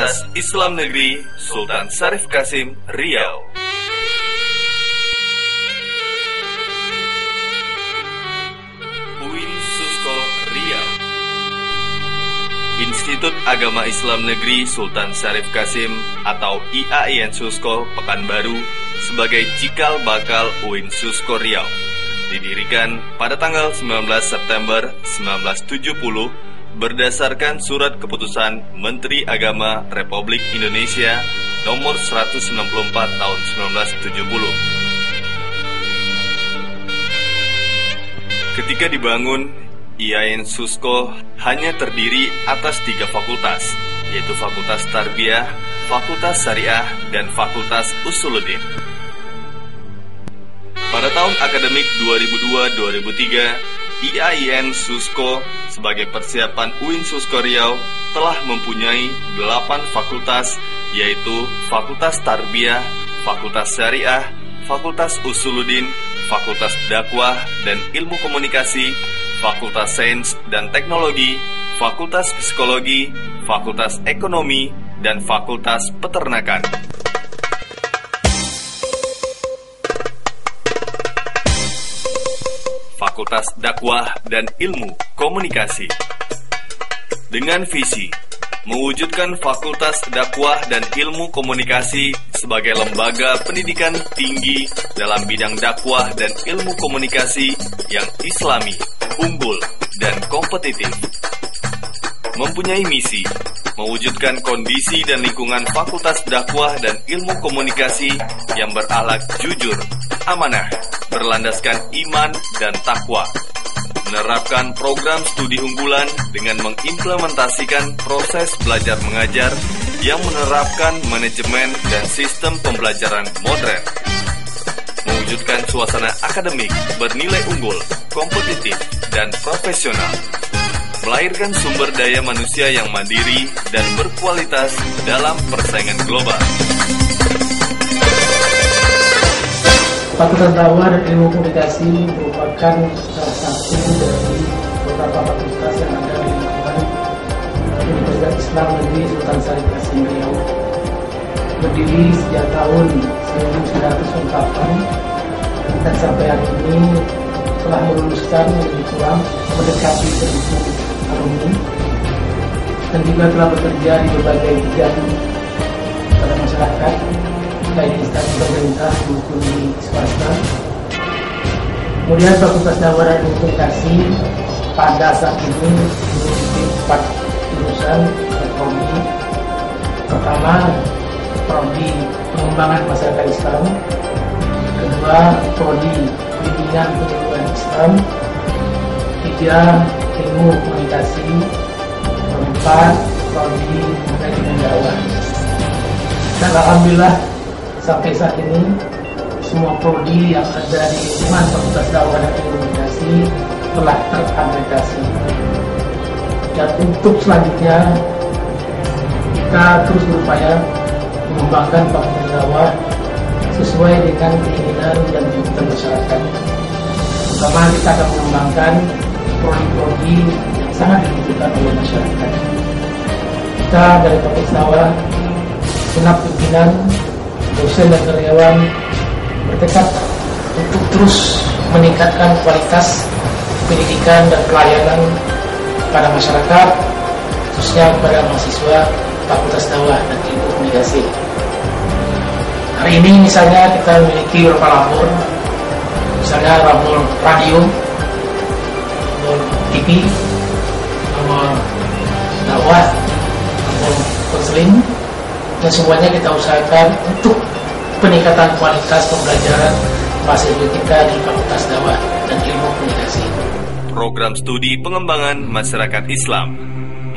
Fakultas Islam Negeri Sultan Syarif Qasim, Riau. UIN Susko Riau. Institut Agama Islam Negeri Sultan Syarif Qasim atau IAIN Susko Pekanbaru sebagai cikal bakal UIN Susko Riau didirikan pada tanggal 19 September 1970 berdasarkan Surat Keputusan Menteri Agama Republik Indonesia Nomor 194 Tahun 1970. Ketika dibangun, IAIN Susko hanya terdiri atas 3 fakultas, yaitu Fakultas Tarbiyah, Fakultas Syariah, dan Fakultas Usuluddin. Pada tahun akademik 2002-2003, IAIN Susko sebagai persiapan UIN Susko Riau telah mempunyai 8 fakultas, yaitu Fakultas Tarbiyah, Fakultas Syariah, Fakultas Usuluddin, Fakultas Dakwah dan Ilmu Komunikasi, Fakultas Sains dan Teknologi, Fakultas Psikologi, Fakultas Ekonomi, dan Fakultas Peternakan. Fakultas Dakwah dan Ilmu Komunikasi. Dengan visi mewujudkan Fakultas Dakwah dan Ilmu Komunikasi sebagai lembaga pendidikan tinggi dalam bidang dakwah dan ilmu komunikasi yang islami, unggul, dan kompetitif. Mempunyai misi mewujudkan kondisi dan lingkungan Fakultas Dakwah dan Ilmu Komunikasi yang berakhlak jujur, amanah, berlandaskan iman dan takwa, menerapkan program studi unggulan dengan mengimplementasikan proses belajar mengajar yang menerapkan manajemen dan sistem pembelajaran modern, mewujudkan suasana akademik bernilai unggul, kompetitif, dan profesional, melahirkan sumber daya manusia yang mandiri dan berkualitas dalam persaingan global. Fakultas Dakwah dan Ilmu Komunikasi merupakan salah satu dari beberapa fakultas yang ada di lingkungan Universitas Islam Negeri Sultan Syarif Qasim Riau. Berdiri sejak tahun 1948 dan sampai hari ini telah meluluskan lebih kurang mendekati 1.000 alumni dan juga telah bekerja di berbagai bidang pada masyarakat, baik instansi pemerintah maupun di swasta. Kemudian Fakultas Dakwah dan Ilmu Komunikasi pada saat ini memiliki 4 jurusan prodi. Pertama, prodi Pengembangan Masyarakat Islam. Kedua, prodi Bimbingan Penyuluhan Islam. 3, Ilmu Komunikasi. 4, prodi Manajemen Dakwah. Dan alhamdulillah sampai saat ini semua prodi yang ada di lingkungan Fakultas Dakwah dan Ilmu Komunikasi telah terakreditasi. Dan untuk selanjutnya kita terus berupaya mengembangkan Fakultas Dakwah sesuai dengan keinginan dan tuntutan masyarakat. Pertama, kita akan mengembangkan prodi-prodi yang sangat dibutuhkan oleh masyarakat. Kita dari Fakultas Dakwah, senap pimpinan, dosen dan karyawan bertekad untuk terus meningkatkan kualitas pendidikan dan pelayanan pada masyarakat, khususnya kepada mahasiswa Fakultas Dakwah dan Ilmu Komunikasi. Hari ini misalnya kita memiliki beberapa labor, misalnya labor radio, labor TV, labor dakwah, labor konseling, dan semuanya kita usahakan untuk peningkatan kualitas pembelajaran mahasiswa kita di Fakultas Dakwah dan Ilmu Komunikasi. Program studi pengembangan masyarakat Islam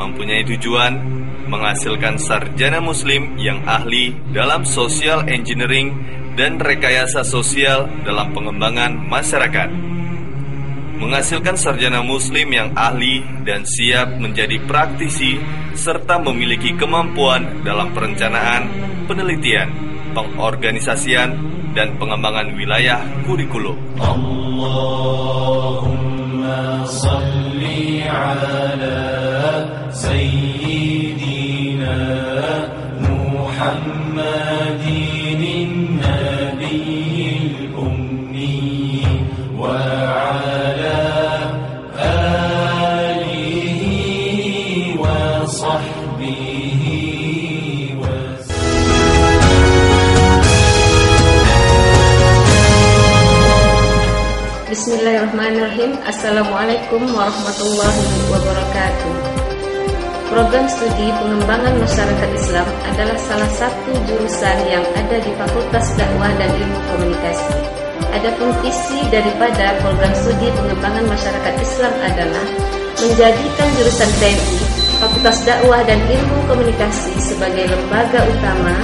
mempunyai tujuan menghasilkan sarjana muslim yang ahli dalam social engineering dan rekayasa sosial dalam pengembangan masyarakat. Menghasilkan sarjana muslim yang ahli dan siap menjadi praktisi serta memiliki kemampuan dalam perencanaan, penelitian, pengorganisasian, dan pengembangan wilayah kurikulum. Allahumma salli ala sayyidina Assalamualaikum warahmatullahi wabarakatuh. Program studi pengembangan masyarakat Islam adalah salah satu jurusan yang ada di Fakultas Dakwah dan Ilmu Komunikasi. Adapun visi daripada program studi pengembangan masyarakat Islam adalah menjadikan jurusan PMI, Fakultas Dakwah dan Ilmu Komunikasi sebagai lembaga utama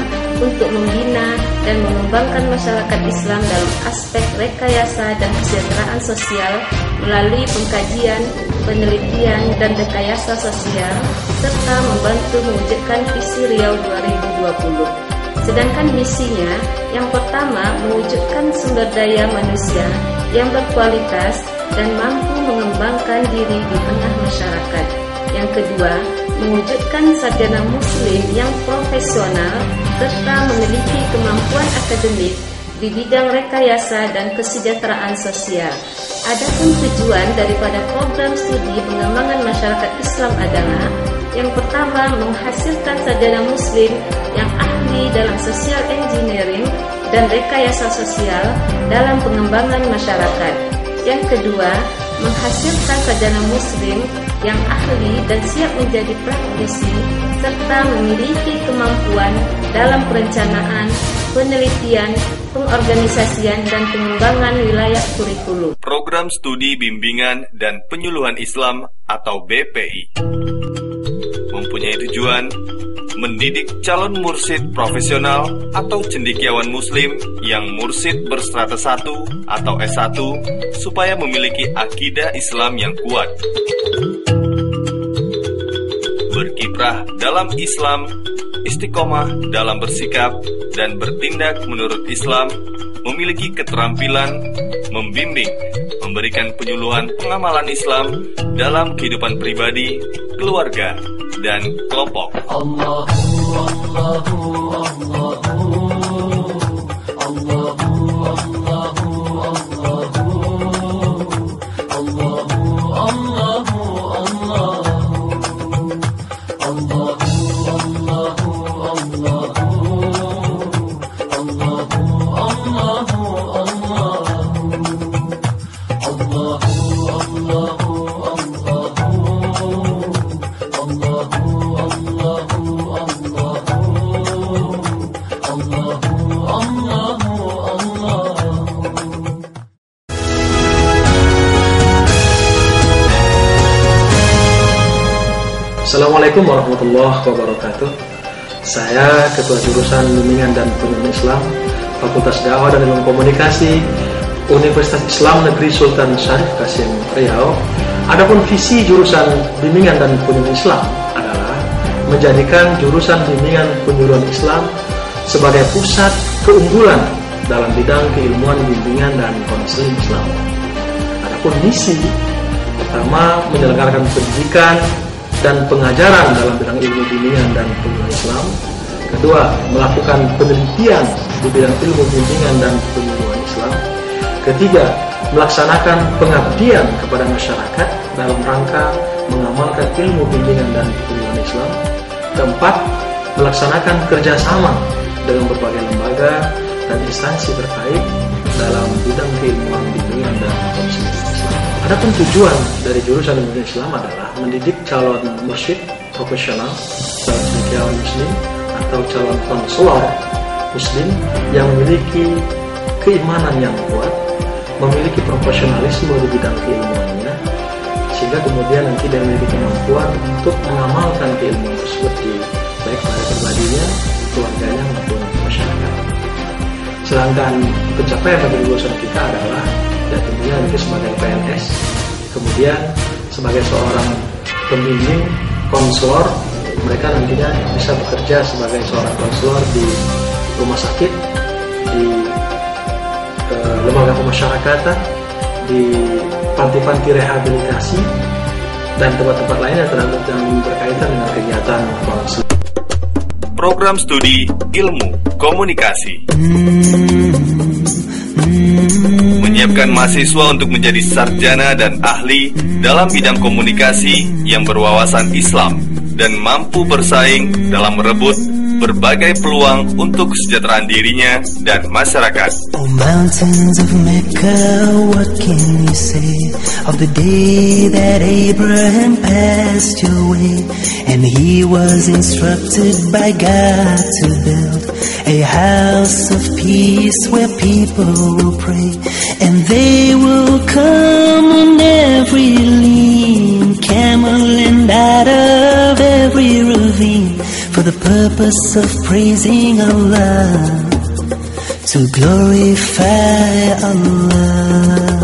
untuk membina dan mengembangkan masyarakat Islam dalam aspek rekayasa dan kesejahteraan sosial melalui pengkajian, penelitian, dan rekayasa sosial, serta membantu mewujudkan visi Riau 2020. Sedangkan misinya, yang pertama mewujudkan sumber daya manusia yang berkualitas dan mampu mengembangkan diri di tengah masyarakat. Yang kedua, mewujudkan sarjana muslim yang profesional serta memiliki kemampuan akademik di bidang rekayasa dan kesejahteraan sosial. Adapun tujuan daripada program studi pengembangan masyarakat Islam adalah yang pertama menghasilkan sarjana muslim yang ahli dalam social engineering dan rekayasa sosial dalam pengembangan masyarakat. Yang kedua, menghasilkan sarjana muslim yang ahli dan siap menjadi praktisi serta memiliki kemampuan dalam perencanaan, penelitian, pengorganisasian, dan pengembangan wilayah kurikulum. Program Studi Bimbingan dan Penyuluhan Islam atau BPI mempunyai tujuan mendidik calon mursyid profesional atau cendekiawan muslim yang mursyid berstrata 1 atau S1 supaya memiliki akidah Islam yang kuat, berkiprah dalam Islam, istiqomah dalam bersikap dan bertindak menurut Islam, memiliki keterampilan membimbing, memberikan penyuluhan pengamalan Islam dalam kehidupan pribadi, keluarga, dan kelompok. Assalamualaikum warahmatullahi wabarakatuh. Saya Ketua Jurusan Bimbingan dan Penyuluhan Islam Fakultas Dakwah dan Ilmu Komunikasi Universitas Islam Negeri Sultan Syarif Qasim Riau. Adapun visi jurusan Bimbingan dan Penyuluhan Islam adalah menjadikan jurusan Bimbingan Penyuluhan Islam sebagai pusat keunggulan dalam bidang keilmuan bimbingan dan konseling Islam. Adapun misi pertama menyelenggarakan pendidikan dan pengajaran dalam bidang ilmu bimbingan dan penyuluhan Islam. Kedua, melakukan penelitian di bidang ilmu bimbingan dan penyuluhan Islam. Ketiga, melaksanakan pengabdian kepada masyarakat dalam rangka mengamalkan ilmu bimbingan dan penyuluhan Islam. Keempat, melaksanakan kerjasama dengan berbagai lembaga dan instansi terkait dalam bidang keilmuan bimbingan dan konseling Islam. Adapun tujuan dari jurusan ilmu Islam adalah mendidik calon mursyid profesional, calon cendekiawan muslim atau calon konselor muslim yang memiliki keimanan yang kuat, memiliki profesionalisme di bidang keilmuannya, sehingga kemudian nanti dia memiliki kemampuan untuk mengamalkan keilmuan tersebut baik pada pribadinya, keluarganya maupun masyarakat. Sedangkan pencapaian dari jurusan kita adalah dan tentunya nanti sebagai PNS, kemudian sebagai seorang pembimbing, konselor, mereka nantinya bisa bekerja sebagai seorang konselor di rumah sakit, di lembaga pemasyarakatan, di panti-panti rehabilitasi, dan tempat-tempat lainnya yang berkaitan dengan kegiatan konseling. Program Studi Ilmu Komunikasi menyiapkan mahasiswa untuk menjadi sarjana dan ahli dalam bidang komunikasi yang berwawasan Islam dan mampu bersaing dalam merebut berbagai peluang untuk kesejahteraan dirinya dan masyarakat. Oh mountains of Mecca, what can you say of the day that Abraham passed your way, and he was instructed by God to build a house of peace where people will pray, and they will come on every lean camel and out of every ravine for the purpose of praising Allah, to glorify Allah.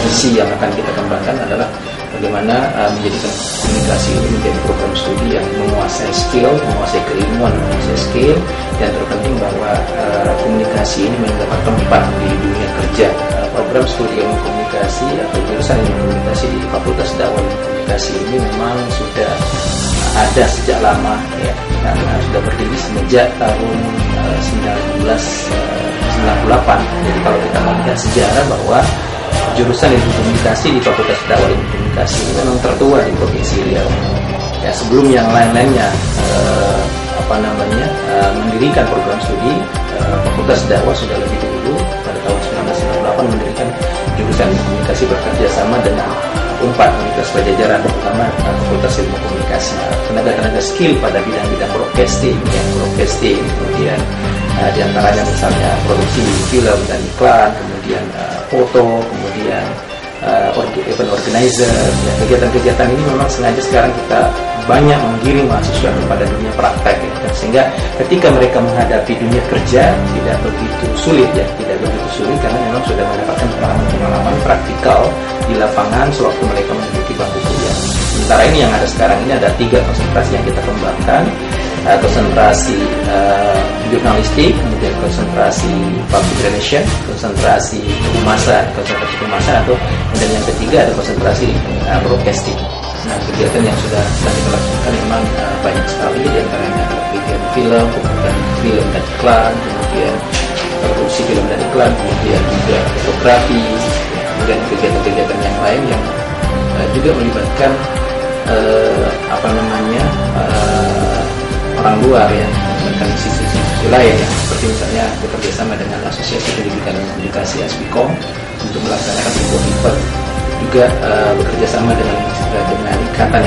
Misi yang akan kita kembangkan adalah bagaimana menjadikan komunikasi ini menjadi program studi yang menguasai skill, menguasai keilmuan, menguasai skill, dan terpenting bahwa komunikasi ini mendapat tempat di dunia kerja. Program studi ilmu komunikasi atau jurusan ilmu komunikasi di Fakultas Dakwah Ilmu Komunikasi ini memang sudah ada sejak lama, ya, karena sudah berdiri sejak tahun 1998. Jadi kalau kita melihat sejarah bahwa jurusan ilmu komunikasi di Fakultas Dakwah Ilmu Komunikasi ini memang tertua di Provinsi Riau. Ya, sebelum yang lain-lainnya mendirikan program studi, Fakultas Dakwah sudah lebih dulu pada tahun 1998 mendirikan jurusan ilmu komunikasi bekerja sama dengan UNPAD, Universitas Pajajaran, terutama Fakultas Ilmu Komunikasi. Tenaga-tenaga skill pada bidang-bidang broadcasting, kemudian diantaranya misalnya produksi film dan iklan, kemudian foto, kemudian event organizer. Ya, kegiatan-kegiatan ini memang sengaja sekarang kita banyak menggiring mahasiswa kepada dunia praktek, ya. Dan sehingga ketika mereka menghadapi dunia kerja tidak begitu sulit karena memang sudah mendapatkan pengalaman praktikal di lapangan sewaktu mereka menduduki bangku kuliah. Sementara ini yang ada sekarang ini ada 3 konsentrasi yang kita kembangkan. Konsentrasi jurnalistik, kemudian konsentrasi public relation, konsentrasi kehumasan, atau kemudian yang ketiga ada konsentrasi broadcasting. Nah, kegiatan yang sudah kita lakukan memang banyak sekali, diantaranya kegiatan film, kemudian film dan iklan, kemudian produksi film dan iklan, kemudian juga fotografi, kemudian kegiatan-kegiatan yang lain yang juga melibatkan orang luar, ya, melibatkan institusi lain, ya, seperti misalnya bekerja sama dengan Asosiasi Pendidikan dan Komunikasi ASPIKOM untuk melaksanakan sebuah event, juga bekerja sama dengan ikatan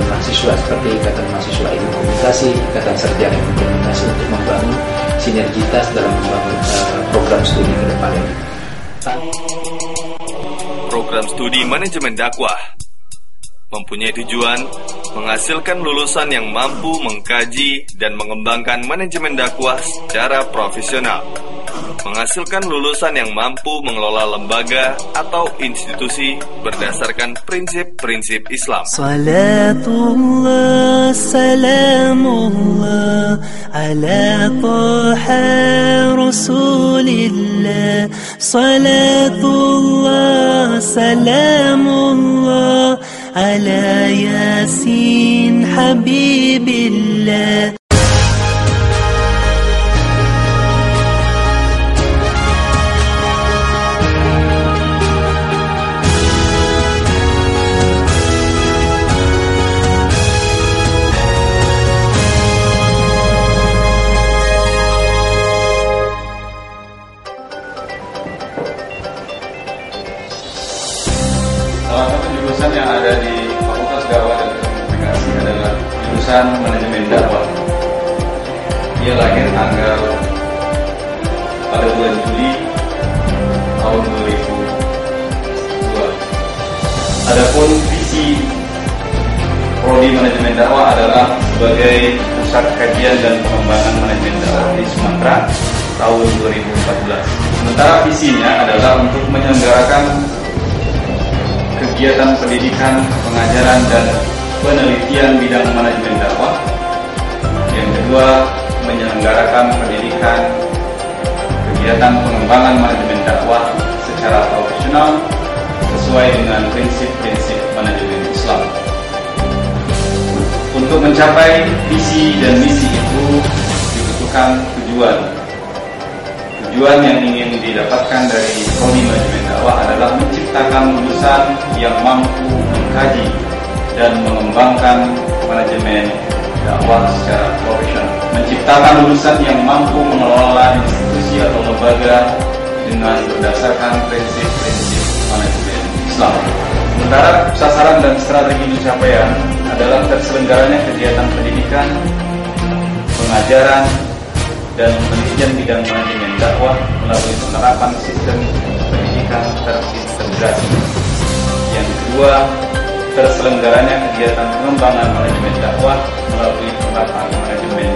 mahasiswa seperti Ikatan Mahasiswa Ilmu Komunikasi, Ikatan Sarjana Ilmu Komunikasi untuk membangun sinergitas dalam membangun program studi ke depan ini. Program studi manajemen dakwah mempunyai tujuan menghasilkan lulusan yang mampu mengkaji dan mengembangkan manajemen dakwah secara profesional, menghasilkan lulusan yang mampu mengelola lembaga atau institusi berdasarkan prinsip-prinsip Islam. Salatullah, salamullah, ala taha rasulillah. Salatullah, salamullah, ala yasin habibillah. Salah satu jurusan yang ada di Fakultas Dakwah dan Komunikasi adalah jurusan manajemen dakwah. Dia lahir pada bulan Juli tahun 2002. Adapun visi prodi manajemen dakwah adalah sebagai pusat kajian dan pengembangan manajemen dakwah di Sumatera tahun 2014. Sementara visinya adalah untuk menyelenggarakan kegiatan pendidikan, pengajaran, dan penelitian bidang manajemen dakwah. Yang kedua, menyelenggarakan pendidikan, kegiatan pengembangan manajemen dakwah secara profesional sesuai dengan prinsip-prinsip manajemen Islam. Untuk mencapai visi dan misi itu dibutuhkan tujuan Tujuan yang ingin didapatkan dari prodi manajemen dakwah adalah menciptakan lulusan yang mampu mengkaji dan mengembangkan manajemen dakwah secara profesional, menciptakan lulusan yang mampu mengelola institusi atau lembaga dengan berdasarkan prinsip-prinsip manajemen Islam. Sementara sasaran dan strategi pencapaian adalah terselenggaranya kegiatan pendidikan, pengajaran, dan penelitian bidang manajemen dakwah melalui penerapan sistem pendidikan terintegrasi. Yang kedua, terselenggaranya kegiatan pengembangan manajemen dakwah melalui penerapan manajemen